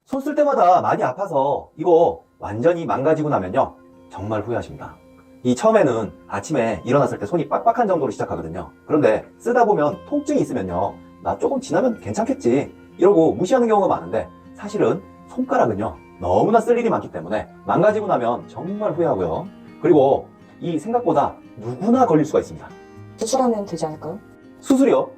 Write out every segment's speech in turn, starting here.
손 쓸 때마다 많이 아파서 이거 완전히 망가지고 나면요 정말 후회하십니다. 이 처음에는 아침에 일어났을 때 손이 빡빡한 정도로 시작하거든요. 그런데 쓰다 보면 통증이 있으면요 나 조금 지나면 괜찮겠지 이러고 무시하는 경우가 많은데, 사실은 손가락은요 너무나 쓸 일이 많기 때문에 망가지고 나면 정말 후회하고요. 그리고 이 생각보다 누구나 걸릴 수가 있습니다. 수술하면 되지 않을까요? 수술이요?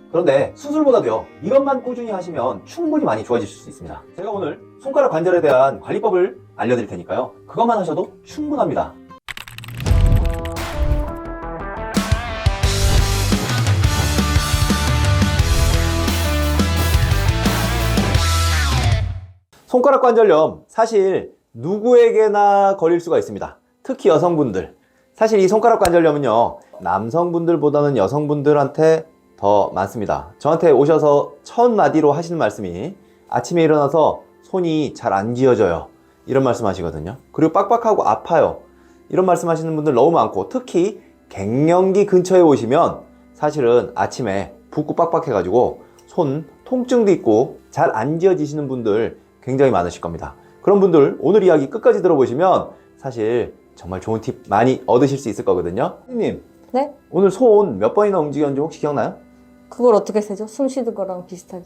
그런데 수술보다도요 이것만 꾸준히 하시면 충분히 많이 좋아지실 수 있습니다. 제가 오늘 손가락 관절에 대한 관리법을 알려드릴 테니까요 그것만 하셔도 충분합니다. 손가락 관절염, 사실 누구에게나 걸릴 수가 있습니다. 특히 여성분들. 사실 이 손가락 관절염은요 남성분들보다는 여성분들한테 더 많습니다. 저한테 오셔서 첫 마디로 하시는 말씀이 아침에 일어나서 손이 잘 안 쥐어져요, 이런 말씀 하시거든요. 그리고 빡빡하고 아파요, 이런 말씀 하시는 분들 너무 많고, 특히 갱년기 근처에 오시면 사실은 아침에 붓고 빡빡해 가지고 손 통증도 있고 잘 안 쥐어지시는 분들 굉장히 많으실 겁니다. 그런 분들 오늘 이야기 끝까지 들어보시면 사실 정말 좋은 팁 많이 얻으실 수 있을 거거든요. 선생님, 네? 오늘 손 몇 번이나 움직였는지 혹시 기억나요? 그걸 어떻게 세죠? 숨 쉬는 거랑 비슷하게.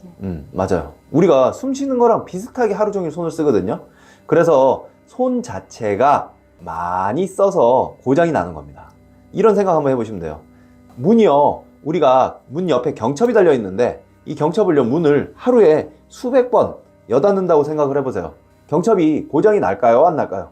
맞아요. 우리가 숨 쉬는 거랑 비슷하게 하루 종일 손을 쓰거든요. 그래서 손 자체가 많이 써서 고장이 나는 겁니다. 이런 생각 한번 해보시면 돼요. 문이요, 우리가 문 옆에 경첩이 달려 있는데 이 경첩을요 문을 하루에 수백 번 여닫는다고 생각을 해보세요. 경첩이 고장이 날까요, 안 날까요?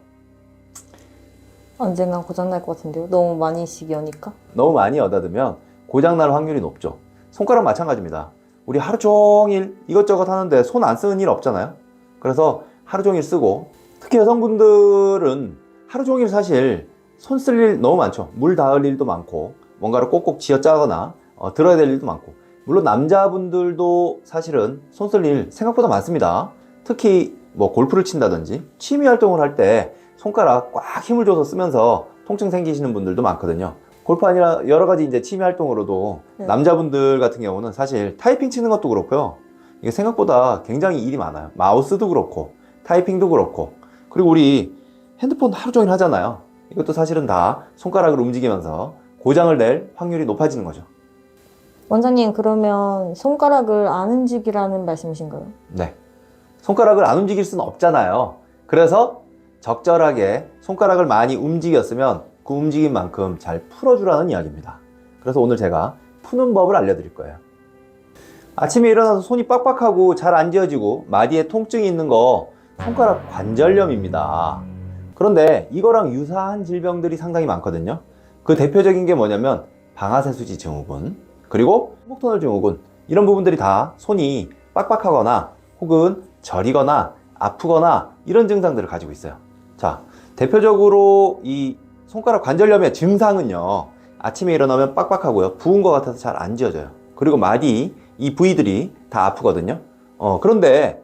언젠간 고장날 것 같은데요? 너무 많이씩 여니까? 너무 많이 여닫으면 고장날 확률이 높죠. 손가락 마찬가지입니다. 우리 하루 종일 이것저것 하는데 손 안 쓰는 일 없잖아요. 그래서 하루 종일 쓰고, 특히 여성분들은 하루 종일 사실 손 쓸 일 너무 많죠. 물 닿을 일도 많고 뭔가를 꼭꼭 쥐어짜거나 들어야 될 일도 많고, 물론 남자분들도 사실은 손 쓸 일 생각보다 많습니다. 특히 뭐 골프를 친다든지 취미 활동을 할 때 손가락 꽉 힘을 줘서 쓰면서 통증 생기시는 분들도 많거든요. 골프 아니라 여러 가지 이제 취미 활동으로도 남자분들 같은 경우는 사실 타이핑 치는 것도 그렇고요. 이게 생각보다 굉장히 일이 많아요. 마우스도 그렇고 타이핑도 그렇고, 그리고 우리 핸드폰 하루 종일 하잖아요. 이것도 사실은 다 손가락을 움직이면서 고장을 낼 확률이 높아지는 거죠. 원장님, 그러면 손가락을 안 움직이라는 말씀이신가요? 네. 손가락을 안 움직일 수는 없잖아요. 그래서 적절하게 손가락을 많이 움직였으면 그 움직인 만큼 잘 풀어주라는 이야기입니다. 그래서 오늘 제가 푸는 법을 알려드릴 거예요. 아침에 일어나서 손이 빡빡하고 잘 안 지어지고 마디에 통증이 있는 거 손가락 관절염입니다. 그런데 이거랑 유사한 질병들이 상당히 많거든요. 그 대표적인 게 뭐냐면 방아쇠수지 증후군, 그리고 손목터널 증후군, 이런 부분들이 다 손이 빡빡하거나 혹은 저리거나 아프거나 이런 증상들을 가지고 있어요. 자, 대표적으로 이 손가락 관절염의 증상은요, 아침에 일어나면 빡빡하고요, 부은 것 같아서 잘 안 지어져요. 그리고 마디 이 부위들이 다 아프거든요. 그런데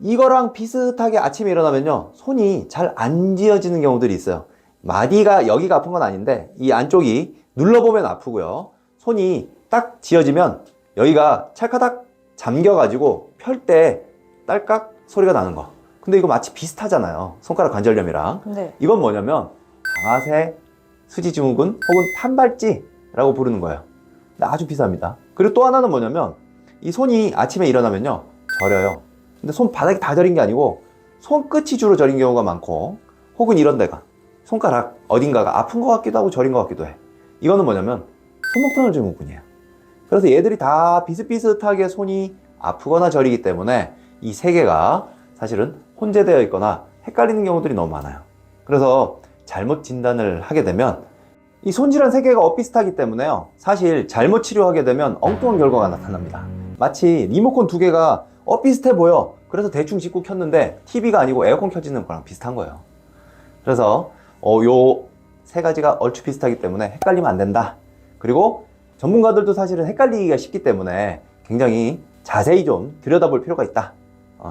이거랑 비슷하게 아침에 일어나면요 손이 잘 안 지어지는 경우들이 있어요. 마디가 여기가 아픈 건 아닌데 이 안쪽이 눌러보면 아프고요, 손이 딱 지어지면 여기가 찰카닥 잠겨가지고 펼 때 딸깍 소리가 나는 거. 근데 이거 마치 비슷하잖아요, 손가락 관절염이랑. 네. 이건 뭐냐면 방아쇠 수지 증후군 혹은 탄발찌라고 부르는 거예요. 근데 아주 비쌉니다. 그리고 또 하나는 뭐냐면 이 손이 아침에 일어나면요 저려요. 근데 손바닥이 다 저린 게 아니고 손끝이 주로 저린 경우가 많고, 혹은 이런 데가 손가락 어딘가가 아픈 것 같기도 하고 저린 것 같기도 해. 이거는 뭐냐면 손목터널 증후군이에요. 그래서 얘들이 다 비슷비슷하게 손이 아프거나 저리기 때문에 이 세 개가 사실은 혼재되어 있거나 헷갈리는 경우들이 너무 많아요. 그래서 잘못 진단을 하게 되면 이 손질환 세 개가 엇비슷하기 때문에요, 사실 잘못 치료하게 되면 엉뚱한 결과가 나타납니다. 마치 리모컨 두 개가 엇비슷해 보여, 그래서 대충 짚고 켰는데 TV가 아니고 에어컨 켜지는 거랑 비슷한 거예요. 그래서 요 세 가지가 얼추 비슷하기 때문에 헷갈리면 안 된다. 그리고 전문가들도 사실은 헷갈리기가 쉽기 때문에 굉장히 자세히 좀 들여다볼 필요가 있다.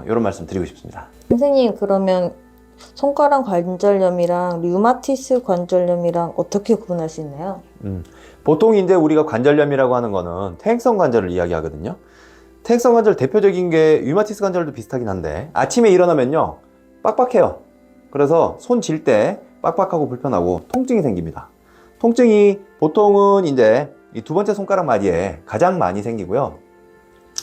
이런 말씀 드리고 싶습니다. 선생님, 그러면 손가락 관절염이랑 류마티스 관절염이랑 어떻게 구분할 수 있나요? 보통 이제 우리가 관절염이라고 하는 거는 퇴행성 관절을 이야기하거든요. 퇴행성 관절 대표적인 게 류마티스 관절도 비슷하긴 한데 아침에 일어나면요 빡빡해요. 그래서 손 쥘 때 빡빡하고 불편하고 통증이 생깁니다. 통증이 보통은 이제 이 두 번째 손가락 마디에 가장 많이 생기고요.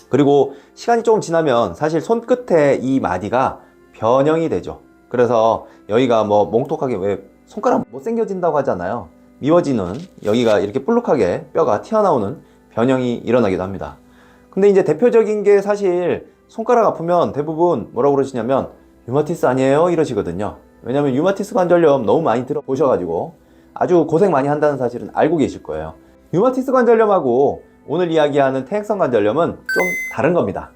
그리고 시간이 조금 지나면 사실 손끝에 이 마디가 변형이 되죠. 그래서 여기가 뭐 몽톡하게 왜 손가락 못생겨진다고 하잖아요. 미워지는 여기가 이렇게 볼록하게 뼈가 튀어나오는 변형이 일어나기도 합니다. 근데 이제 대표적인 게 사실 손가락 아프면 대부분 뭐라고 그러시냐면 류마티스 아니에요? 이러시거든요. 왜냐면 류마티스 관절염 너무 많이 들어보셔가지고 아주 고생 많이 한다는 사실은 알고 계실 거예요. 류마티스 관절염하고 오늘 이야기하는 퇴행성 관절염은 좀 다른 겁니다.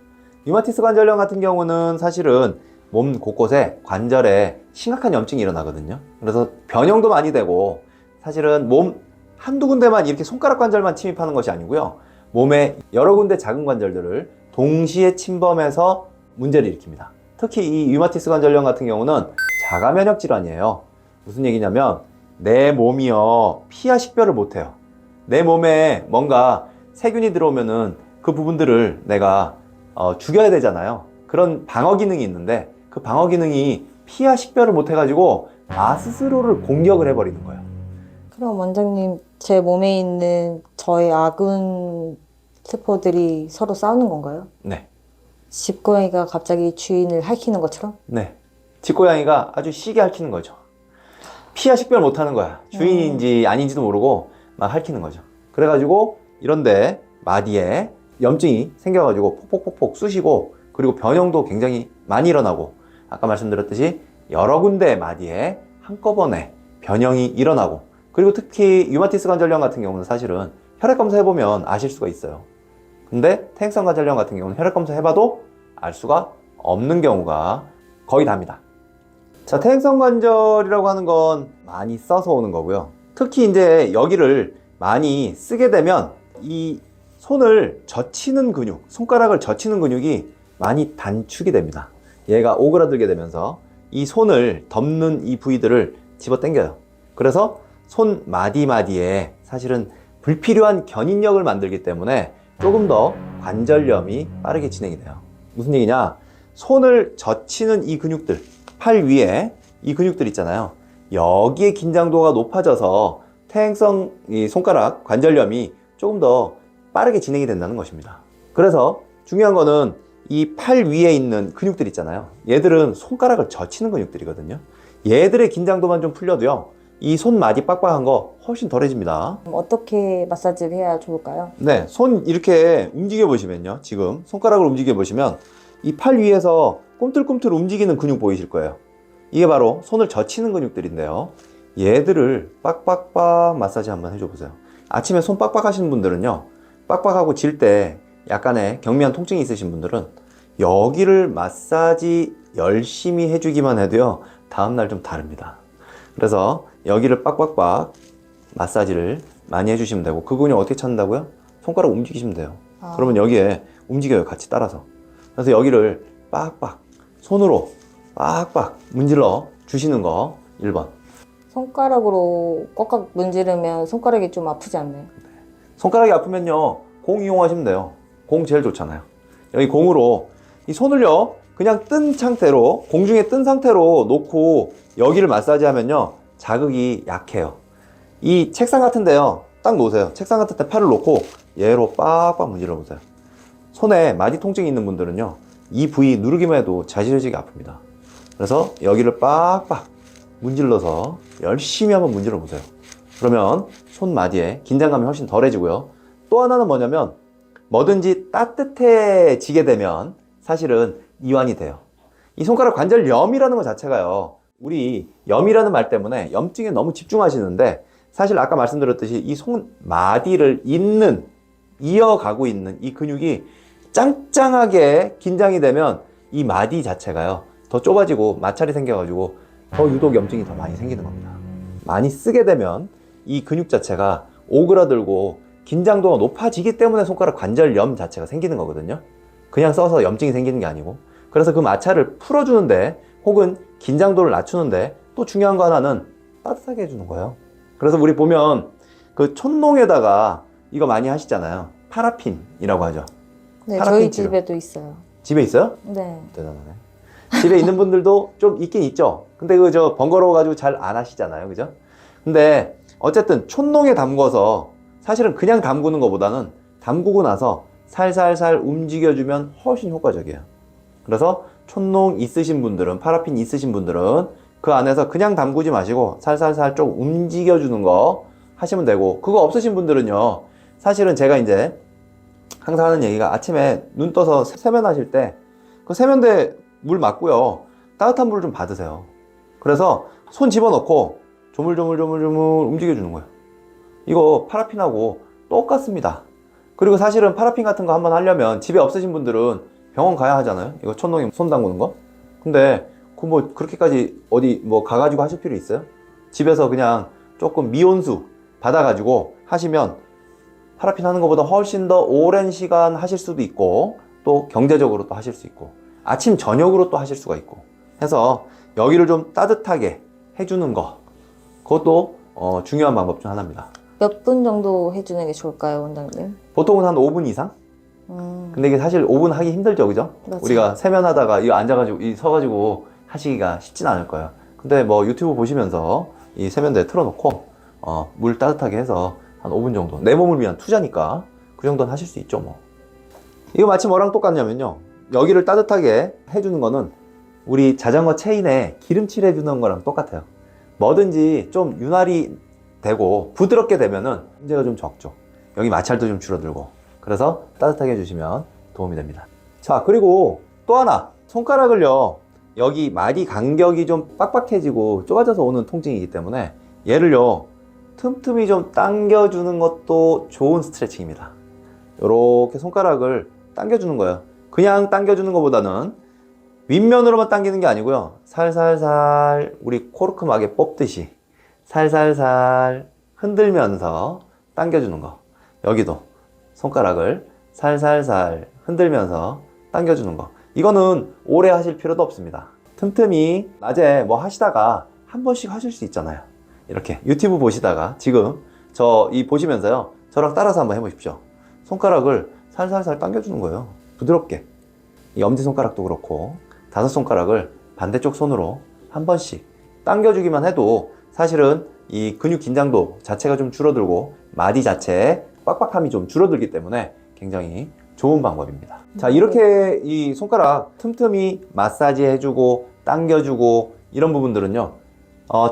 류마티스 관절염 같은 경우는 사실은 몸 곳곳에 관절에 심각한 염증이 일어나거든요. 그래서 변형도 많이 되고 사실은 몸 한두 군데만 이렇게 손가락 관절만 침입하는 것이 아니고요. 몸의 여러 군데 작은 관절들을 동시에 침범해서 문제를 일으킵니다. 특히 이 류마티스 관절염 같은 경우는 자가 면역 질환이에요. 무슨 얘기냐면 내 몸이요 피하 식별을 못해요. 내 몸에 뭔가 세균이 들어오면은 그 부분들을 내가 죽여야 되잖아요. 그런 방어 기능이 있는데 그 방어 기능이 피하 식별을 못 해가지고 나 스스로를 공격을 해버리는 거예요. 그럼 원장님, 제 몸에 있는 저의 아군 세포들이 서로 싸우는 건가요? 네. 집고양이가 갑자기 주인을 핥히는 것처럼? 네. 집고양이가 아주 시게 핥히는 거죠. 피하 식별 못 하는 거야. 주인인지 아닌지도 모르고 막 핥히는 거죠. 그래가지고 이런데 마디에 염증이 생겨가지고 폭폭폭폭 쑤시고 그리고 변형도 굉장히 많이 일어나고 아까 말씀드렸듯이 여러 군데 마디에 한꺼번에 변형이 일어나고 그리고 특히 류마티스 관절염 같은 경우는 사실은 혈액 검사 해보면 아실 수가 있어요. 근데 퇴행성 관절염 같은 경우는 혈액 검사 해봐도 알 수가 없는 경우가 거의 다입니다. 자, 퇴행성 관절이라고 하는 건 많이 써서 오는 거고요. 특히 이제 여기를 많이 쓰게 되면 이 손을 젖히는 근육, 손가락을 젖히는 근육이 많이 단축이 됩니다. 얘가 오그라들게 되면서 이 손을 덮는 이 부위들을 집어 당겨요. 그래서 손 마디마디에 사실은 불필요한 견인력을 만들기 때문에 조금 더 관절염이 빠르게 진행이 돼요. 무슨 얘기냐? 손을 젖히는 이 근육들, 팔 위에 이 근육들 있잖아요. 여기에 긴장도가 높아져서 퇴행성 이 손가락 관절염이 조금 더 빠르게 진행이 된다는 것입니다. 그래서 중요한 거는 이 팔 위에 있는 근육들 있잖아요. 얘들은 손가락을 젖히는 근육들이거든요. 얘들의 긴장도만 좀 풀려도요. 이 손마디 빡빡한 거 훨씬 덜해집니다. 어떻게 마사지를 해야 좋을까요? 네, 손 이렇게 움직여 보시면요. 지금 손가락을 움직여 보시면 이 팔 위에서 꿈틀꿈틀 움직이는 근육 보이실 거예요. 이게 바로 손을 젖히는 근육들인데요. 얘들을 빡빡빡 마사지 한번 해줘 보세요. 아침에 손 빡빡 하시는 분들은요. 빡빡하고 질 때 약간의 경미한 통증이 있으신 분들은 여기를 마사지 열심히 해주기만 해도요. 다음날 좀 다릅니다. 그래서 여기를 빡빡빡 마사지를 많이 해주시면 되고 그 근육 어떻게 찾는다고요? 손가락 움직이시면 돼요. 그러면 여기에 움직여요. 같이 따라서. 그래서 여기를 빡빡 손으로 빡빡 문질러 주시는 거 1번. 손가락으로 꽉꽉 문지르면 손가락이 좀 아프지 않나요? 손가락이 아프면요. 공 이용하시면 돼요. 공 제일 좋잖아요. 여기 공으로 이 손을요. 그냥 뜬 상태로 공중에 뜬 상태로 놓고 여기를 마사지 하면요. 자극이 약해요. 이 책상 같은데요. 딱 놓으세요. 책상 같은 데 팔을 놓고 얘로 빡빡 문질러 보세요. 손에 마디 통증이 있는 분들은요. 이 부위 누르기만 해도 자지러지게 아픕니다. 그래서 여기를 빡빡 문질러서 열심히 한번 문질러 보세요. 그러면 손마디에 긴장감이 훨씬 덜해지고요. 또 하나는 뭐냐면 뭐든지 따뜻해지게 되면 사실은 이완이 돼요. 이 손가락 관절염이라는 것 자체가요. 우리 염이라는 말 때문에 염증에 너무 집중하시는데 사실 아까 말씀드렸듯이 이 손마디를 이어가고 있는 이 근육이 짱짱하게 긴장이 되면 이 마디 자체가요. 더 좁아지고 마찰이 생겨가지고 더 유독 염증이 더 많이 생기는 겁니다. 많이 쓰게 되면 이 근육 자체가 오그라들고 긴장도가 높아지기 때문에 손가락 관절염 자체가 생기는 거거든요. 그냥 써서 염증이 생기는 게 아니고 그래서 그 마찰을 풀어주는데 혹은 긴장도를 낮추는데 또 중요한 거 하나는 따뜻하게 해주는 거예요. 그래서 우리 보면 그 촌농에다가 이거 많이 하시잖아요. 파라핀이라고 하죠. 네, 파라핀 저희 치료. 집에도 있어요. 집에 있어요? 네. 대단하네. 집에 있는 분들도 좀 있긴 있죠. 근데 저 번거로워가지고 잘 안 하시잖아요. 그죠? 근데 어쨌든 촛농에 담궈서 사실은 그냥 담그는 것보다는 담그고 나서 살살살 움직여주면 훨씬 효과적이에요. 그래서 촛농 있으신 분들은, 파라핀 있으신 분들은 그 안에서 그냥 담그지 마시고 살살살 좀 움직여주는 거 하시면 되고, 그거 없으신 분들은요, 사실은 제가 이제 항상 하는 얘기가 아침에 눈 떠서 세면하실 때 그 세면대 물 맞고요, 따뜻한 물을 좀 받으세요. 그래서 손 집어넣고 조물조물조물조물 움직여주는 거예요. 이거 파라핀하고 똑같습니다. 그리고 사실은 파라핀 같은 거 한번 하려면 집에 없으신 분들은 병원 가야 하잖아요. 이거 촛농에 손 담그는 거. 근데 그 뭐 그렇게까지 어디 뭐 가가지고 하실 필요 있어요? 집에서 그냥 조금 미온수 받아가지고 하시면 파라핀 하는 것보다 훨씬 더 오랜 시간 하실 수도 있고, 또 경제적으로 또 하실 수 있고, 아침 저녁으로 또 하실 수가 있고 해서 여기를 좀 따뜻하게 해주는 거, 그것도 중요한 방법 중 하나입니다. 몇 분 정도 해주는 게 좋을까요, 원장님? 보통은 한 5분 이상? 근데 이게 사실 5분 하기 힘들죠, 그죠? 맞아요. 우리가 세면하다가 이거 앉아가지고 서가지고 하시기가 쉽진 않을 거예요. 근데 뭐 유튜브 보시면서 이 세면대에 틀어놓고 물 따뜻하게 해서 한 5분 정도, 내 몸을 위한 투자니까 그 정도는 하실 수 있죠 뭐. 이거 마치 뭐랑 똑같냐면요, 여기를 따뜻하게 해주는 거는 우리 자전거 체인에 기름칠 해주는 거랑 똑같아요. 뭐든지 좀 윤활이 되고 부드럽게 되면은 문제가 좀 적죠. 여기 마찰도 좀 줄어들고. 그래서 따뜻하게 해주시면 도움이 됩니다. 자, 그리고 또 하나, 손가락을요, 여기 마디 간격이 좀 빡빡해지고 좁아져서 오는 통증이기 때문에 얘를요, 틈틈이 좀 당겨주는 것도 좋은 스트레칭입니다. 이렇게 손가락을 당겨주는 거예요. 그냥 당겨주는 것보다는 윗면으로만 당기는 게 아니고요, 살살살 우리 코르크 막에 뽑듯이 살살살 흔들면서 당겨주는 거. 여기도 손가락을 살살살 흔들면서 당겨주는 거. 이거는 오래 하실 필요도 없습니다. 틈틈이 낮에 뭐 하시다가 한 번씩 하실 수 있잖아요. 이렇게 유튜브 보시다가 지금 이 보시면서요, 저랑 따라서 한번 해보십시오. 손가락을 살살살 당겨주는 거예요. 부드럽게. 이 엄지손가락도 그렇고 다섯 손가락을 반대쪽 손으로 한 번씩 당겨주기만 해도 사실은 이 근육 긴장도 자체가 좀 줄어들고 마디 자체의 빡빡함이 좀 줄어들기 때문에 굉장히 좋은 방법입니다. 자, 이렇게 이 손가락 틈틈이 마사지 해주고 당겨주고 이런 부분들은요,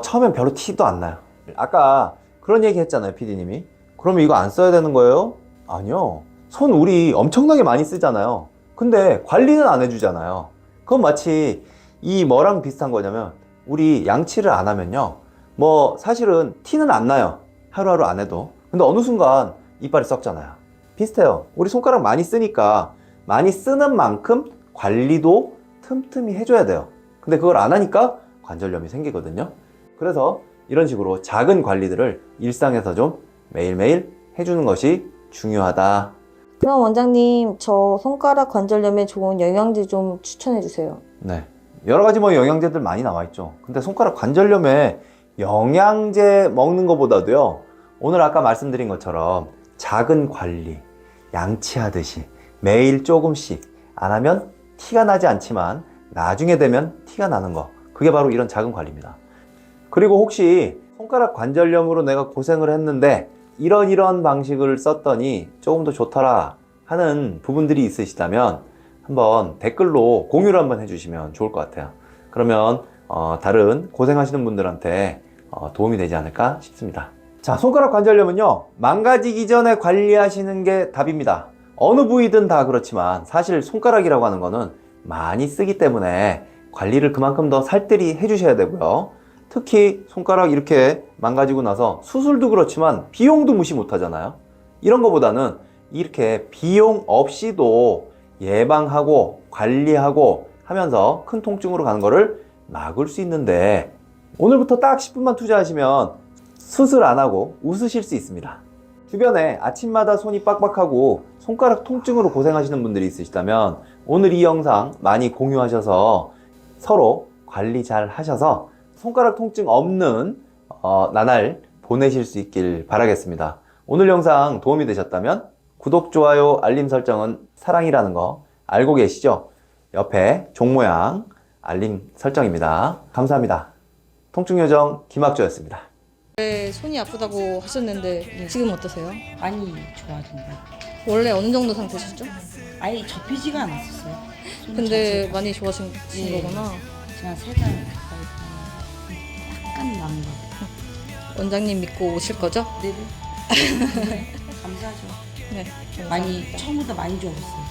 처음엔 별로 티도 안 나요. 아까 그런 얘기 했잖아요, PD님이. 그러면 이거 안 써야 되는 거예요? 아니요. 손 우리 엄청나게 많이 쓰잖아요. 근데 관리는 안 해주잖아요. 그건 마치 이 뭐랑 비슷한 거냐면, 우리 양치를 안 하면요, 뭐 사실은 티는 안 나요. 하루하루 안 해도. 근데 어느 순간 이빨이 썩잖아요. 비슷해요. 우리 손가락 많이 쓰니까 많이 쓰는 만큼 관리도 틈틈이 해줘야 돼요. 근데 그걸 안 하니까 관절염이 생기거든요. 그래서 이런 식으로 작은 관리들을 일상에서 좀 매일매일 해주는 것이 중요하다. 그럼 원장님, 저 손가락 관절염에 좋은 영양제 좀 추천해 주세요. 네. 여러 가지 뭐 영양제들 많이 나와 있죠. 근데 손가락 관절염에 영양제 먹는 것보다도요, 오늘 아까 말씀드린 것처럼 작은 관리, 양치하듯이 매일 조금씩 안 하면 티가 나지 않지만 나중에 되면 티가 나는 거, 그게 바로 이런 작은 관리입니다. 그리고 혹시 손가락 관절염으로 내가 고생을 했는데 이런 방식을 썼더니 조금 더 좋더라 하는 부분들이 있으시다면 한번 댓글로 공유를 한번 해주시면 좋을 것 같아요. 그러면 다른 고생하시는 분들한테 도움이 되지 않을까 싶습니다. 자, 손가락 관절염은요, 망가지기 전에 관리하시는 게 답입니다. 어느 부위든 다 그렇지만 사실 손가락이라고 하는 거는 많이 쓰기 때문에 관리를 그만큼 더 살뜰히 해주셔야 되고요. 특히 손가락 이렇게 망가지고 나서 수술도 그렇지만 비용도 무시 못하잖아요. 이런 거보다는 이렇게 비용 없이도 예방하고 관리하고 하면서 큰 통증으로 가는 거를 막을 수 있는데, 오늘부터 딱 10분만 투자하시면 수술 안 하고 웃으실 수 있습니다. 주변에 아침마다 손이 빡빡하고 손가락 통증으로 고생하시는 분들이 있으시다면 오늘 이 영상 많이 공유하셔서 서로 관리 잘 하셔서 손가락 통증 없는 나날 보내실 수 있길 바라겠습니다. 오늘 영상 도움이 되셨다면 구독, 좋아요, 알림 설정은 사랑이라는 거 알고 계시죠? 옆에 종 모양 알림 설정입니다. 감사합니다. 통증요정 김학조였습니다. 네, 손이 아프다고 하셨는데 지금 어떠세요? 많이 좋아진다. 원래 어느 정도 상태셨죠? 아예 접히지가 않았었어요. 손 근데 자체가. 많이 좋아진 네. 거구나. 지금 한 3달 가까이 약간 남은 것 같아요. 원장님 믿고 오실 거죠? 네네. 감사하죠. 네. 많이 감사합니다. 처음보다 많이 좋아졌어요.